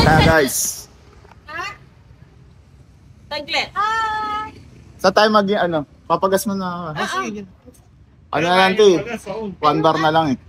Kaya guys. Taglit. Sa tayo papagas mo na. Ano na lang ito eh. 1 bar na lang eh.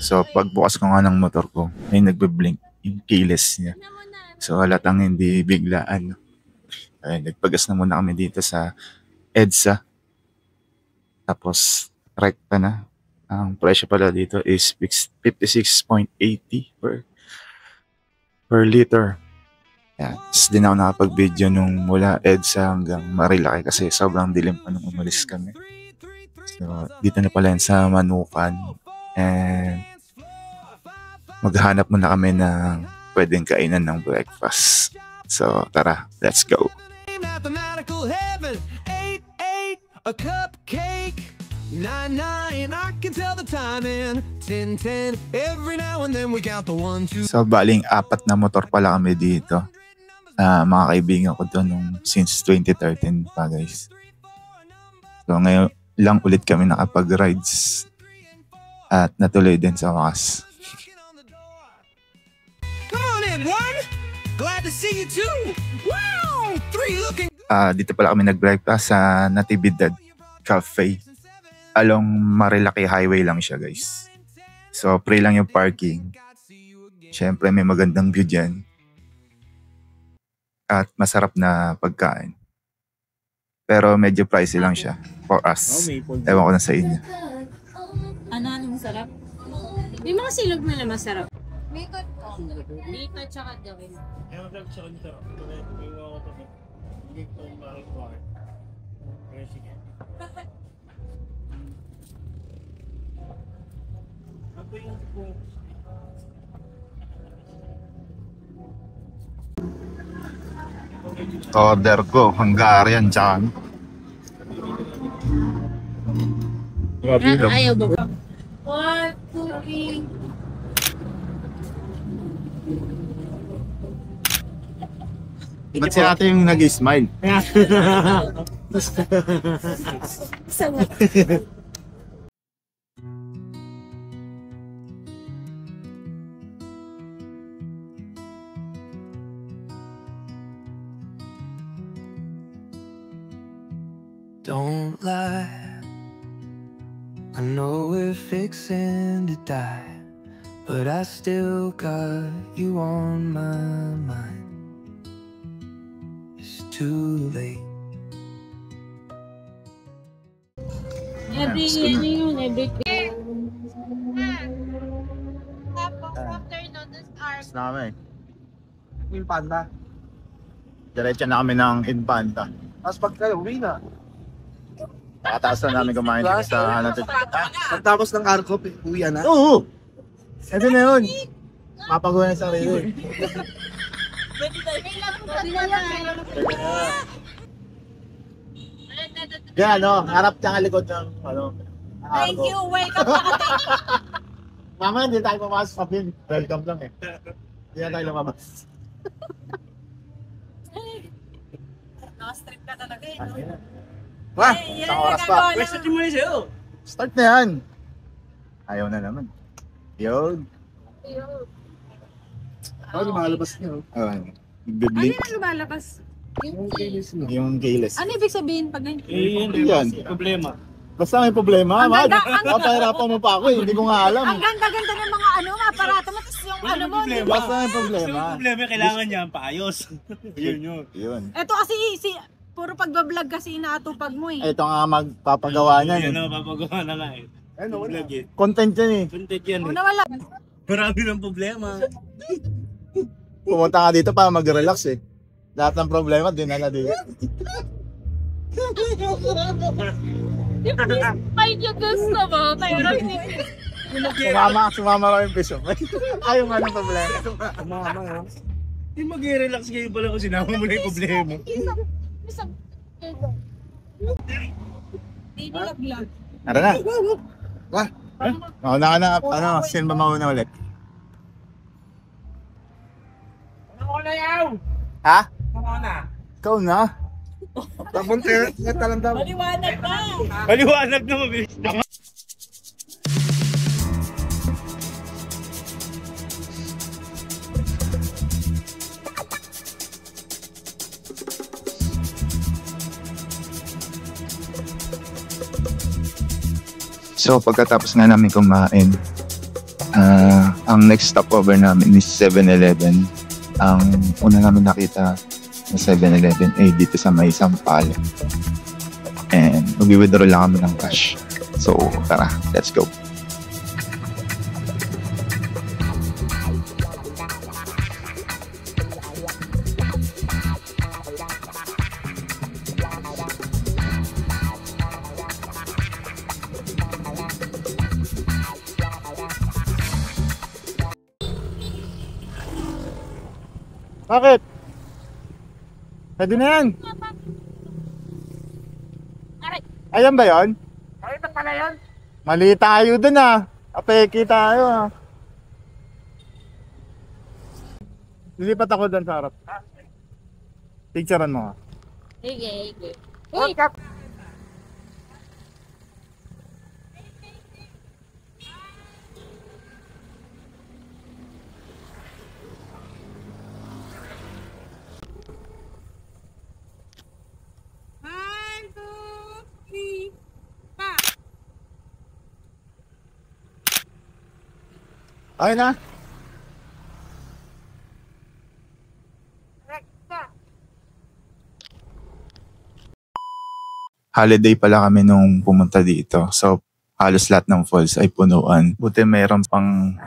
So pagbukas ko nga ng motor ko, may nagbe-blink yung keyless niya. So halatang hindi biglaan. Ay, nagpagas na muna kami dito sa EDSA. Tapos rekta na. Ang presyo pala dito is 56.80 per liter. Yan. Tapos din ako nakapag-video nung mula EDSA hanggang Marilaki kasi sobrang dilim pa nung umalis kami. So, dito na pala yan sa Manukan. And maghanap muna kami ng pwedeng kainan ng breakfast. So, tara, let's go. Mathematical heaven, 8, a cupcake. 9, I can tell the time in 10, every now and then we count the 1, 2. So, baling 4 na motor pala kami dito. Mga kaibigan ko doon since 2013 pa guys. So, ngayon lang ulit kami nakapag-rides. At natuloy din sa wakas. Come on in, 1. Glad to see you too. Wow, 3 looking. Dito pala kami nag-breakfast sa Natividad Cafe. Along Marilaki Highway lang siya guys. So free lang yung parking. Siyempre may magandang view dyan. At masarap na pagkain. Pero medyo pricey lang siya for us. Ewan ko na sa inyo. Ano masarap? May mga silog na masarap. Mikot ko. Dito tsaka gawin. Order ko, Hungarian tsaka Ayaw ba? 1, 2, 3. Ba't si ate yung nag-smile? Don't lie, I know we're fixing to die, but I still got you on my mind. It's too late. Every Tapos after nun, Tapos na kami. Infanta. Diretso na kami ng Infanta. Tapos pag kayo, uwi na. Nakataas na namin kumain dito sa Pagtapos ng Arcop, uwi na. Oo! Ito na yun. Mapagawa na sa sarili. Kaya harap siya ang likod ng Thank you, wake up ako. Mama, hindi tayo pumasok sa film. Welcome lang eh. Hindi na tayo lumabas. Naka-strip ka talaga eh. Wah! Isang oras pa. Question mo na sa'yo. Start na yan. Ayaw na naman. Yun. Ano lumalabas niyo? Ano Ano yung lumalabas? yung keyless. Ano ibig sabihin pag ganyan? Hindi yan. Problema. Basta may problema. Ang ganda- Papahirapan mo pa ako eh. Hindi ko nga alam. Ang ganda-ganda ng mga aparato mo, tapos yung mo. Basta may problema. Problema, kailangan niya paayos. Yun. Yun. Ito kasi, puro pagbablog kasi inaatupag mo eh. Ito nga magpapagawa niyan. Yan, papagawa na nga eh. Ano, Vlog eh. content yan eh. Content yan eh. Una wala. Marami ng problema. Pumunta ka dito para mag-relax eh. Lahat ng problema, dinala dito. Ay, yung gusto mo. Tayo na Sumama lang yung piso. Ayaw nga ng problema. Hindi mag-relax kayo pala kung sinama mo na yung problema. Dilag-lag. Tara na. Wah. Mauna ka na. Sino ba mauna ulit? Ako na yaw! Ha? Ako na! Ikaw na? Tapos talang daw. Maliwanag na. Maliwanag na, mabilis na. So pagkatapos nga namin kumain, ang next stopover namin is 7-Eleven. Ang una namin nakita na 7-Eleven ay dito sa may Sampaloc. And mag-withdraw lang kami ng cash. So tara, let's go. Bakit? Pwede na yan. Ayan ba yun? Ay, ito pala yun. Mali tayo dun ah. Apeki tayo ah. Lilipat ako dun sa harap. Picturean mo ah. Sige, sige. Uy, Ayun na. Holiday pala kami nung pumunta dito. So halos lahat ng falls ay punuan. Buti mayroon pang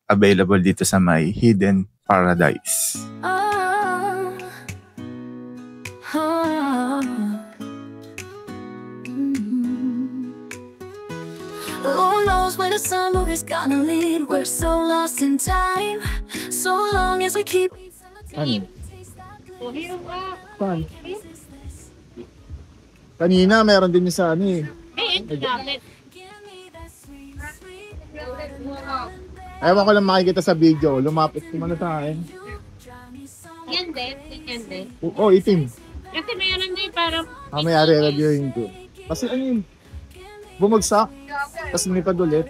available dito sa may Hidden Paradise. Who knows where the summer is gonna lead? We're so lost in time. So long as we keep. Ano? Saan? Kanina meron din yung sa ano eh. ito namin. Ewan ko lang makikita sa video. Lumapit ko muna sa akin. Yan din, yan din. Oo, itim. Kasi mayroon din parang... May reviewin ko. Kasi ano yun? Bumagsak. Tapos lumipad ulit.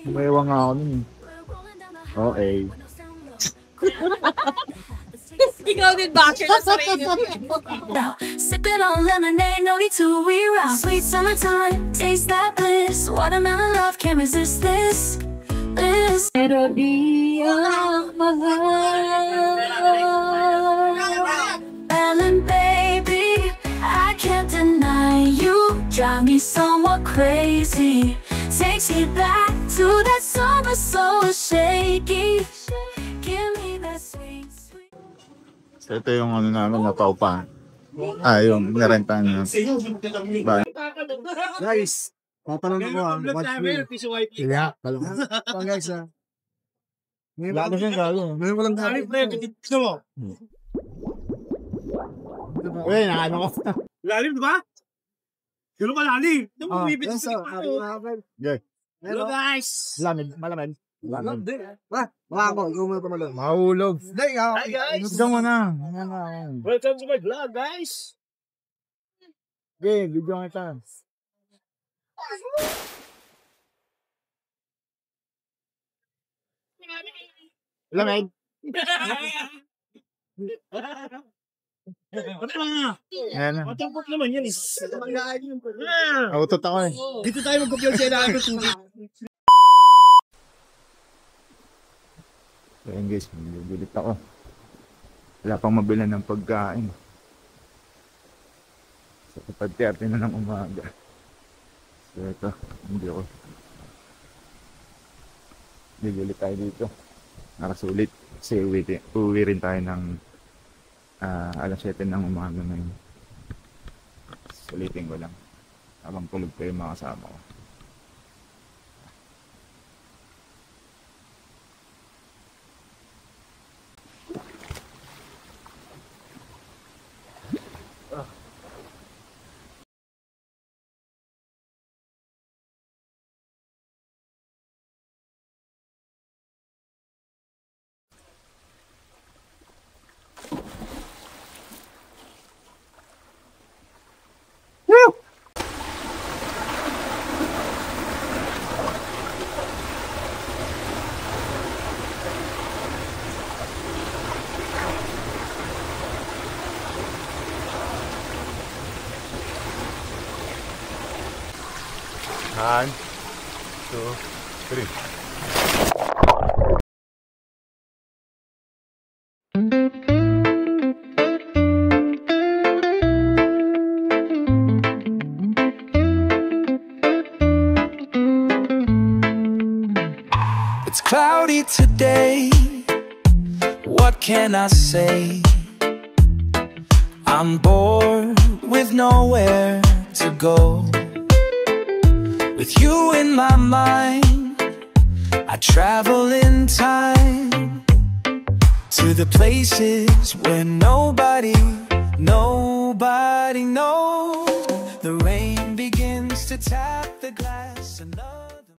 Umayawa nga ako nun eh. Okay. Ikaw din bakit sa sarili mo? Sipping on lemonade, no need to reroute. Sweet summertime, taste that bliss. Watermelon love, can't resist this. This melody of my heart. Ellen, baby, I can't deny you. Drive me somewhat crazy. Takes me back to that summer so shaky. Give me that sweet, sweet. So ito yung ano namin na paupahan. Yung narentahan na. Guys, tatanong ako watch me. Yeah, talo. Guys wala na siyang galo. Ngayon walang galo. Gusto mo? Uy, nakano ko. Lalim, di ba? Yun ang malalim. Yung bumibit sa Okay. Hello guys! Lamig, malamig. Lamig. Wala ko, gumulong pa malamig. Mahulog. Hi guys! Gusto mo na. Welcome to my vlog guys! Okay, video kita. Lamig. Ano na? Ayan na. Matapot naman yan eh. Autot ako eh. Dito tayo mag-compare sa ilalim ng tubig. So yun guys, magugulit ako. Wala pang mabilan ng pagkain. So kapag 30 na ng umaga. So ito, hindi ako. Bigulit tayo dito. Nakasulit. Kasi uwi rin tayo ng alas 7 ng umaga ngayon. Sulitin ko lang. Habang tulog ko yung mga kasama ko. 1, 2, 3. It's cloudy today. What can I say? I'm bored with nowhere to go. With you in my mind, I travel in time to the places where nobody knows. The rain begins to tap the glass.